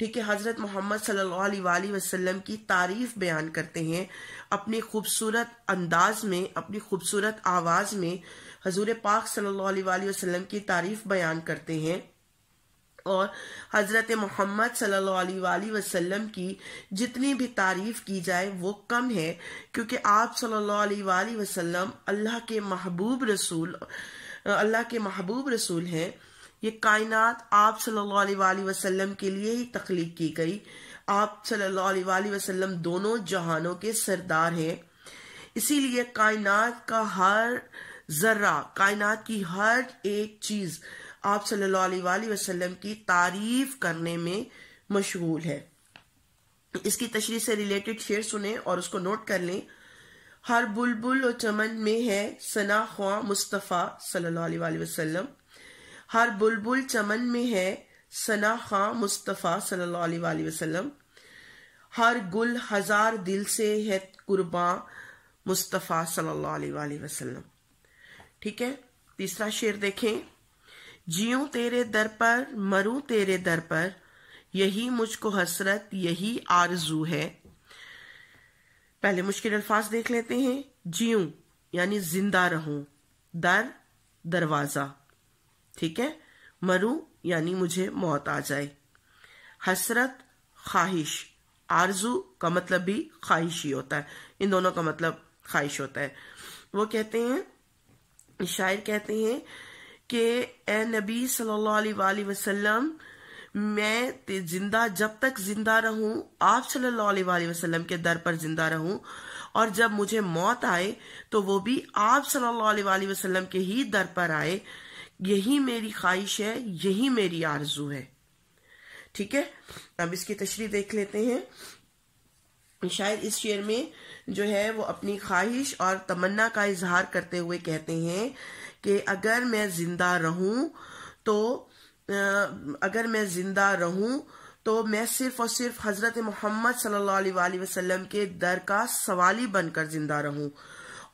ٹھیک ہے، حضرت محمد صلی اللہ علیہ وآلہ وسلم کی تعریف بیان کرتے ہیں اپنے خوبصورت انداز میں، اپنی خوبصورت آواز میں حضور پاک صلی اللہ علیہ وآلہ وسلم کی تعریف بیان کرتے ہیں، اور حضرت محمد صلی اللہ علیہ وآلہ وسلم کی جتنی بھی تعریف کی جائے وہ کم ہے، کیونکہ آپ صلی اللہ علیہ وآلہ وسلم اللہ کے محبوب رسول ہیں۔ یہ کائنات آپ صلی اللہ علیہ وآلہ وسلم کے لیے ہی تخلیق کی گئی۔ آپ صلی اللہ علیہ وآلہ وسلم دونوں جہانوں کے سردار ہیں، اسی لیے کائنات کا ہر ذرہ، کائنات کی ہر ایک چیز آپ صلی اللہ علیہ وآلہ وسلم کی تعریف کرنے میں مشغول ہے۔ اس کی تشریح سے ریلیٹڈ شعر سنیں اور اس کو نوٹ کر لیں۔ ہر بلبل و چمن میں ہے ثنا خواں مصطفیٰ صلی اللہ علیہ وآلہ وسلم، ہر بلبل چمن میں ہے ثنا خواں مصطفیٰ صلی اللہ علیہ وآلہ وسلم، ہر گل ہزار دل سے ہے قرباں مصطفیٰ صلی اللہ علیہ وآلہ وسلم۔ ٹھیک ہے، تیسرا شعر دیکھیں۔ جیوں تیرے در پر مروں تیرے در پر، یہی مجھ کو حسرت یہی آرزو ہے۔ پہلے مشکل الفاظ دیکھ لیتے ہیں۔ جیوں یعنی زندہ رہوں، در دروازہ، ٹھیک ہے، مروں یعنی مجھے موت آ جائے، حسرت خواہش، آرزو کا مطلب بھی خواہش ہی ہوتا ہے، ان دونوں کا مطلب خواہش ہوتا ہے۔ وہ کہتے ہیں، شاعر کہتے ہیں کہ اے نبی صلی اللہ علیہ وآلہ وسلم، میں زندہ جب تک زندہ رہوں آپ صلی اللہ علیہ وآلہ وسلم کے در پر زندہ رہوں، اور جب مجھے موت آئے تو وہ بھی آپ صلی اللہ علیہ وآلہ وسلم کے ہی در پر آئے، یہی میری خواہش ہے، یہی میری آرزو ہے۔ ٹھیک ہے، اب اس کی تشریح دیکھ لیتے ہیں۔ شاعر اس شعر میں جو ہے وہ اپنی خواہش اور تمنا کا اظہار کرتے ہوئے کہتے ہیں کہ اگر میں زندہ رہوں تو میں صرف اور صرف حضرت محمد صلی اللہ علیہ وآلہ وسلم کے در کا سوالی بن کر زندہ رہوں،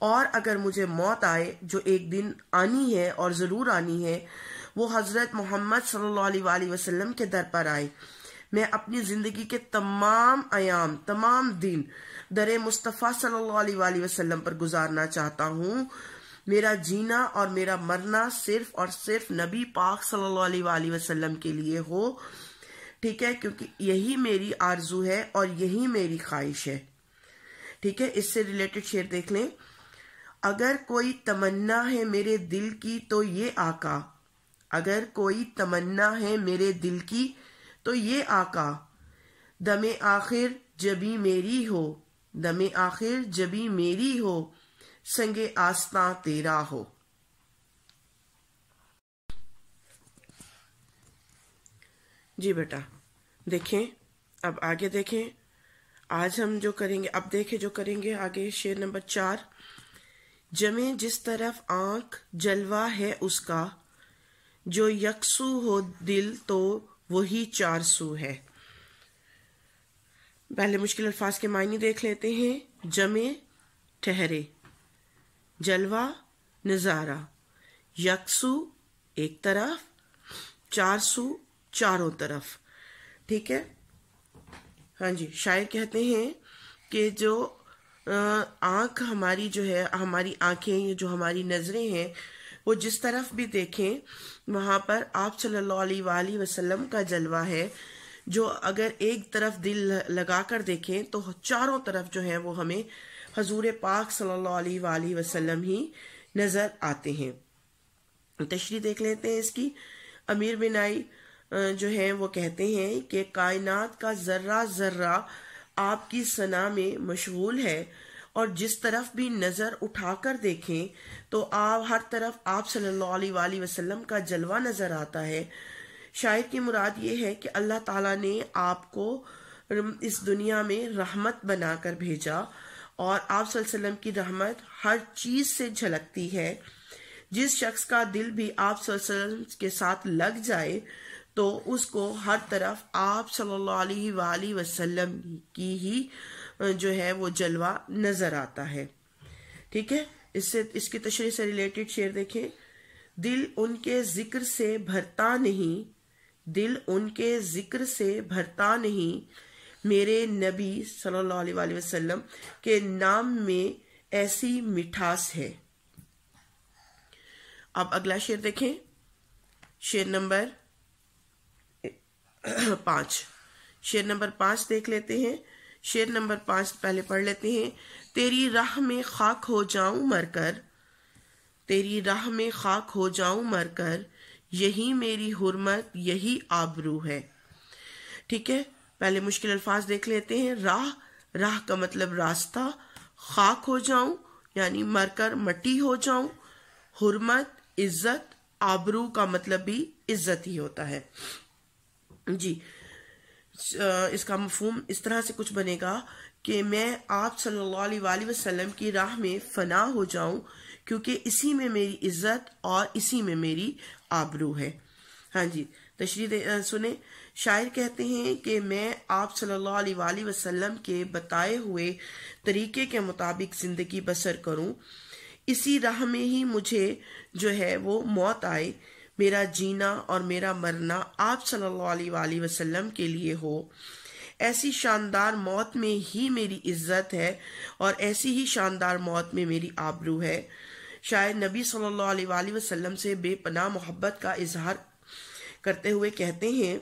اور اگر مجھے موت آئے جو ایک دن آنی ہے اور ضرور آنی ہے، وہ حضرت محمد صلی اللہ علیہ وآلہ وسلم کے در پر آئے۔ میں اپنی زندگی کے تمام ایام، تمام دن در مصطفیٰ صلی اللہ علیہ وآلہ وسلم پر گزارنا چاہتا ہوں۔ میرا جینا اور میرا مرنا صرف اور صرف نبی پاک صلی اللہ علیہ وآلہ وسلم کے لیے ہو، ٹھیک ہے، کیونکہ یہی میری آرزو ہے اور یہی میری خواہش ہے۔ ٹھیک ہے، اس سے ریلیٹڈ شعر دیکھ لیں۔ اگر کوئی تمنا ہے میرے دل کی تو یہ آقا، اگر کوئی تمنا ہے میرے دل کی تو یہ آقا، دم آخر جبی میری ہو، دم آخر جبی میری ہو، سنگ آستاں تیرا ہو۔ جی بیٹا دیکھیں، اب آگے دیکھیں، آج ہم جو کریں گے، اب دیکھیں جو کریں گے آگے، شعر نمبر 4۔ جمے جس طرف آنکھ جلوہ ہے اس کا، جو یکسو ہو دل تو وہی 400 ہے۔ پہلے مشکل الفاظ کے معنی دیکھ لیتے ہیں۔ جمے ٹھہرے، جلوہ نظارہ، یکسو ایک طرف، 400 چاروں طرف۔ ٹھیک ہے، ہاں جی، شاعر کہتے ہیں کہ جو آنکھ ہماری جو ہے، ہماری آنکھیں جو ہماری نظریں ہیں، وہ جس طرف بھی دیکھیں وہاں پر آپ صلی اللہ علیہ وآلہ وسلم کا جلوہ ہے، جو اگر ایک طرف دل لگا کر دیکھیں تو چاروں طرف جو ہے وہ ہمیں حضور پاک صلی اللہ علیہ وآلہ وسلم ہی نظر آتے ہیں۔ تشریح دیکھ لیتے ہیں اس کی۔ امیر بنائی جو ہے وہ کہتے ہیں کہ کائنات کا ذرہ ذرہ آپ کی ثنا میں مشغول ہے، اور جس طرف بھی نظر اٹھا کر دیکھیں تو ہر طرف آپ صلی اللہ علیہ وآلہ وسلم کا جلوہ نظر آتا ہے۔ شاعر کی مراد یہ ہے کہ اللہ تعالیٰ نے آپ کو اس دنیا میں رحمت بنا کر بھیجا، اور آپ صلی اللہ علیہ وسلم کی رحمت ہر چیز سے جھلکتی ہے۔ جس شخص کا دل بھی آپ صلی اللہ علیہ وسلم کے ساتھ لگ جائے تو اس کو ہر طرف آپ صلی اللہ علیہ وآلہ وسلم کی ہی جو ہے وہ جلوہ نظر آتا ہے۔ ٹھیک ہے، اس کی تشریح سے ریلیٹڈ شعر دیکھیں۔ دل ان کے ذکر سے بھرتا نہیں، دل ان کے ذکر سے بھرتا نہیں، میرے نبی صلی اللہ علیہ وآلہ وسلم کے نام میں ایسی مٹھاس ہے۔ اب اگلا شعر دیکھیں، شعر نمبر 5، شعر نمبر 5 دیکھ لیتے ہیں۔ شعر نمبر 5 پہلے پڑھ لیتے ہیں۔ تیری راہ میں خاک ہو جاؤں مر کر، تیری راہ میں خاک ہو جاؤں مر کر، یہی میری حرمت یہی آبرو ہے۔ ٹھیک ہے، پہلے مشکل الفاظ دیکھ لیتے ہیں۔ راہ، راہ کا مطلب راستہ، خاک ہو جاؤں یعنی مر کر مٹی ہو جاؤں، حرمت عزت، آبرو کا مطلب بھی عزت ہی ہوتا ہے۔ جی، اس کا مفہوم اس طرح سے کچھ بنے گا کہ میں آپ صلی اللہ علیہ وآلہ وسلم کی راہ میں فنا ہو جاؤں، کیونکہ اسی میں میری عزت اور اسی میں میری آبرو ہے۔ ہاں جی، تشریح سنیں۔ شاعر کہتے ہیں کہ میں آپ صلی اللہ علیہ وآلہ وسلم کے بتائے ہوئے طریقے کے مطابق زندگی بسر کروں، اسی راہ میں ہی مجھے جو ہے وہ موت آئے، میرا جینا اور میرا مرنا آپ صلی اللہ علیہ وآلہ وسلم کے لیے ہو۔ ایسی شاندار موت میں ہی میری عزت ہے اور ایسی ہی شاندار موت میں میری آبرو ہے۔ شاعر نبی صلی اللہ علیہ وآلہ وسلم سے بے پناہ محبت کا اظہار کرتے ہوئے کہتے ہیں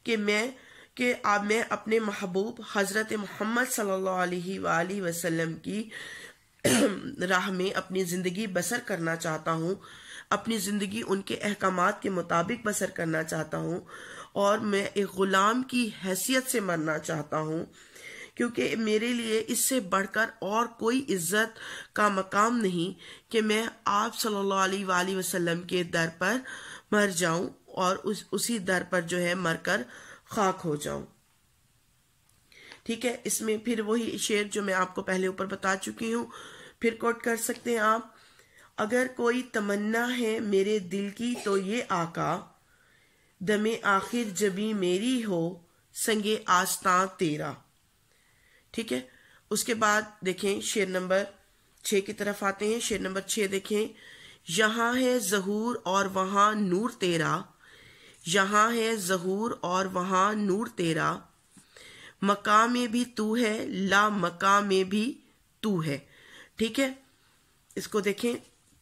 کہ میں اپنے محبوب حضرت محمد صلی اللہ علیہ وآلہ وسلم کی راہ میں اپنی زندگی بسر کرنا چاہتا ہوں، اپنی زندگی ان کے احکامات کے مطابق بسر کرنا چاہتا ہوں، اور میں ایک غلام کی حیثیت سے مرنا چاہتا ہوں، کیونکہ میرے لیے اس سے بڑھ کر اور کوئی عزت کا مقام نہیں کہ میں آپ صلی اللہ علیہ وآلہ وسلم کے در پر مر جاؤں اور اسی در پر جو ہے مر کر خاک ہو جاؤں۔ ٹھیک ہے، اس میں پھر وہی شعر جو میں آپ کو پہلے اوپر بتا چکی ہوں، پھر کوٹ کر سکتے ہیں آپ۔ اگر کوئی تمنا ہے میرے دل کی تو یہ آقا، دم آخر جبھی میری ہو سنگ آستاں تیرا۔ ٹھیک ہے، اس کے بعد دیکھیں شعر نمبر 6 کی طرف آتے ہیں۔ شعر نمبر 6 دیکھیں۔ یہاں ہے ظہور اور وہاں نور تیرا، یہاں ہے ظہور اور وہاں نور تیرا، مقام میں بھی تو ہے لا مقام میں بھی تو ہے۔ ٹھیک ہے، اس کو دیکھیں۔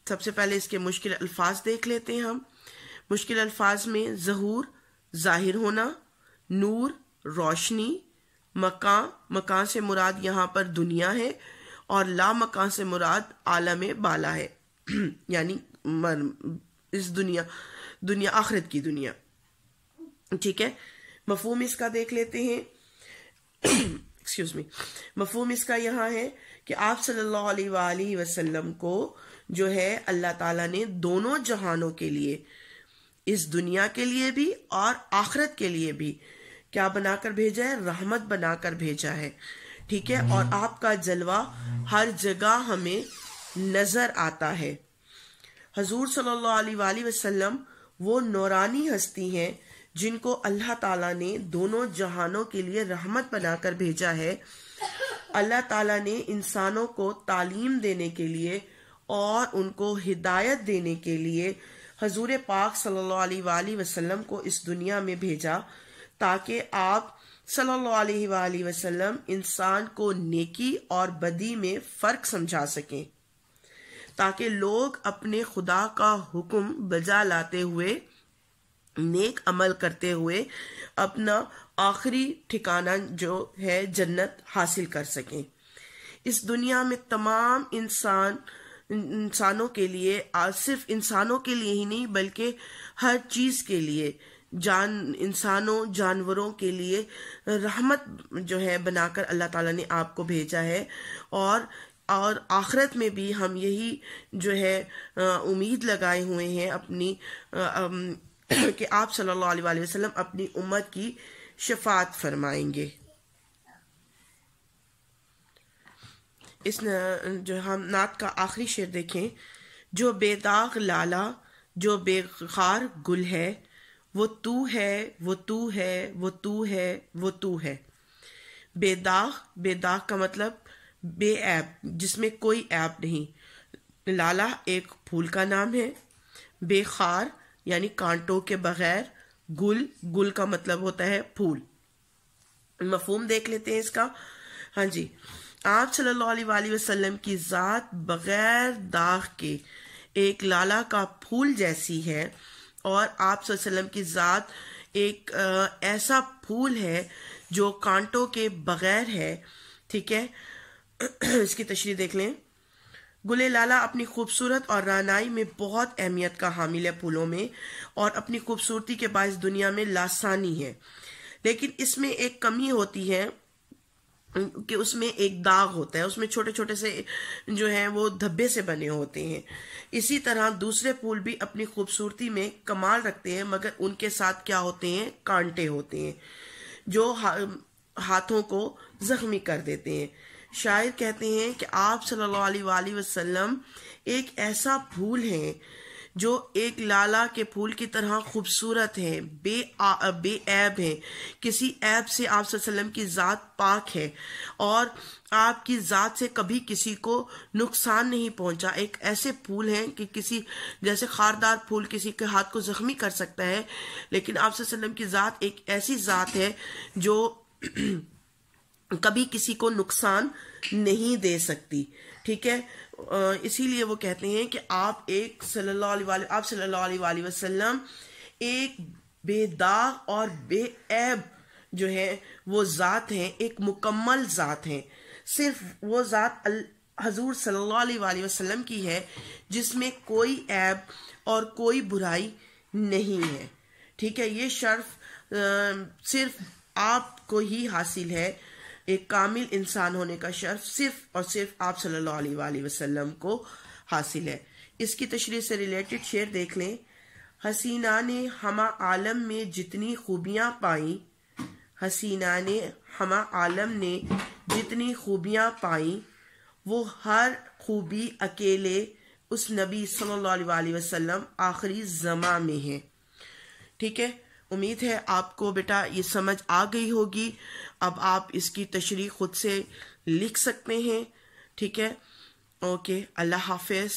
سب سے پہلے اس کے مشکل الفاظ دیکھ لیتے ہیں ہم۔ مشکل الفاظ میں ظہور ظاہر ہونا، نور روشنی، مکان سے مراد یہاں پر دنیا ہے، اور لا مکان سے مراد عالم بالا ہے یعنی اس دنیا آخرت کی دنیا۔ ٹھیک ہے، مفہوم اس کا دیکھ لیتے ہیں۔ مفہوم اس کا یہاں ہے کہ آپ صلی اللہ علیہ وآلہ وسلم کو جو ہے اللہ تعالیٰ نے دونوں جہانوں کے لیے، اس دنیا کے لیے بھی اور آخرت کے لیے بھی کیا بنا کر بھیجا ہے؟ رحمت بنا کر بھیجا ہے۔ ٹھیک ہے، اور آپ کا جلوہ ہر جگہ ہمیں نظر آتا ہے۔ حضور صلی اللہ علیہ وآلہ وسلم وہ نورانی ہستی ہیں جن کو اللہ تعالیٰ نے دونوں جہانوں کے لیے رحمت بنا کر بھیجا ہے۔ اللہ تعالیٰ نے انسانوں کو تعلیم دینے کے لیے اور ان کو ہدایت دینے کے لیے حضور پاک صلی اللہ علیہ وآلہ وسلم کو اس دنیا میں بھیجا، تاکہ آپ صلی اللہ علیہ وآلہ وسلم انسان کو نیکی اور بدی میں فرق سمجھا سکیں، تاکہ لوگ اپنے خدا کا حکم بجا لاتے ہوئے، نیک عمل کرتے ہوئے اپنا آخری ٹھکانہ جو ہے جنت حاصل کر سکیں۔ اس دنیا میں تمام انسانوں کے لیے، صرف انسانوں کے لیے ہی نہیں بلکہ ہر چیز کے لیے، انسانوں جانوروں کے لیے رحمت جو ہے بنا کر اللہ تعالیٰ نے آپ کو بھیجا ہے، اور آخرت میں بھی ہم یہی جو ہے امید لگائے ہوئے ہیں اپنی کہ آپ صلی اللہ علیہ وآلہ وسلم اپنی امت کی شفاعت فرمائیں گے۔ اس جو ہم نعت کا آخری شعر دیکھیں۔ جو بے داغ لالا، جو بے خار گل ہے، وہ تو ہے، وہ تو ہے، وہ تو ہے، وہ تو ہے۔ بے داغ کا مطلب بے عیب، جس میں کوئی عیب نہیں۔ لالا ایک پھول کا نام ہے۔ بے خار یعنی کانٹوں کے بغیر، گل کا مطلب ہوتا ہے پھول. مفہوم دیکھ لیتے ہیں اس کا. ہاں جی، آپ صلی اللہ علیہ وآلہ وسلم کی ذات بغیر داغ کے ایک لالا کا پھول جیسی ہے، اور آپ صلی اللہ علیہ وسلم کی ذات ایک ایسا پھول ہے جو کانٹوں کے بغیر ہے. ٹھیک ہے، اس کی تشریح دیکھ لیں. گل لالا اپنی خوبصورت اور رعنائی میں بہت اہمیت کا حامل ہے پھولوں میں، اور اپنی خوبصورتی کے باعث دنیا میں لاسانی ہے. لیکن اس میں ایک کمی ہوتی ہے کہ اس میں ایک داغ ہوتا ہے، اس میں چھوٹے چھوٹے سے جو ہیں وہ دھبے سے بنے ہوتے ہیں. اسی طرح دوسرے پھول بھی اپنی خوبصورتی میں کمال رکھتے ہیں، مگر ان کے ساتھ کیا ہوتے ہیں؟ کانٹے ہوتے ہیں جو ہاتھوں کو زخمی کر دیتے ہیں. شاعر کہتے ہیں کہ آپ صلی اللہ علیہ وآلہ وسلم ایک ایسا پھول ہیں جو ایک لالا کے پھول کی طرح خوبصورت ہیں، بے عیب ہیں. کسی عیب سے آپ صلی اللہ علیہ وسلم کی ذات پاک ہے، اور آپ کی ذات سے کبھی کسی کو نقصان نہیں پہنچا. ایک ایسے پھول ہیں کہ کسی جیسے خاردار پھول کسی کے ہاتھ کو زخمی کر سکتا ہے، لیکن آپ صلی اللہ علیہ وسلم کی ذات ایک ایسی ذات ہے جو کبھی کسی کو نقصان نہیں دے سکتی. ٹھیک ہے، اسی لیے وہ کہتے ہیں کہ آپ صلی اللہ علیہ وآلہ وسلم ایک بے داغ اور بے عیب جو ہے وہ ذات ہیں، ایک مکمل ذات ہیں. صرف وہ ذات حضور صلی اللہ علیہ وآلہ وسلم کی ہے جس میں کوئی عیب اور کوئی برائی نہیں ہے. ٹھیک ہے، یہ شرف صرف آپ کو ہی حاصل ہے. ایک کامل انسان ہونے کا شرف صرف اور صرف آپ صلی اللہ علیہ وآلہ وسلم کو حاصل ہے. اس کی تشریح سے ریلیٹڈ شعر دیکھ لیں. حسینہ نے ہمہ عالم میں جتنی خوبیاں پائیں، حسینہ نے ہمہ عالم نے جتنی خوبیاں پائیں، وہ ہر خوبی اکیلے اس نبی صلی اللہ علیہ وآلہ وسلم آخری زماں میں ہے. ٹھیک ہے، امید ہے آپ کو بیٹا یہ سمجھ آ گئی ہوگی. اب آپ اس کی تشریح خود سے لکھ سکتے ہیں. ٹھیک ہے، اوکے، اللہ حافظ.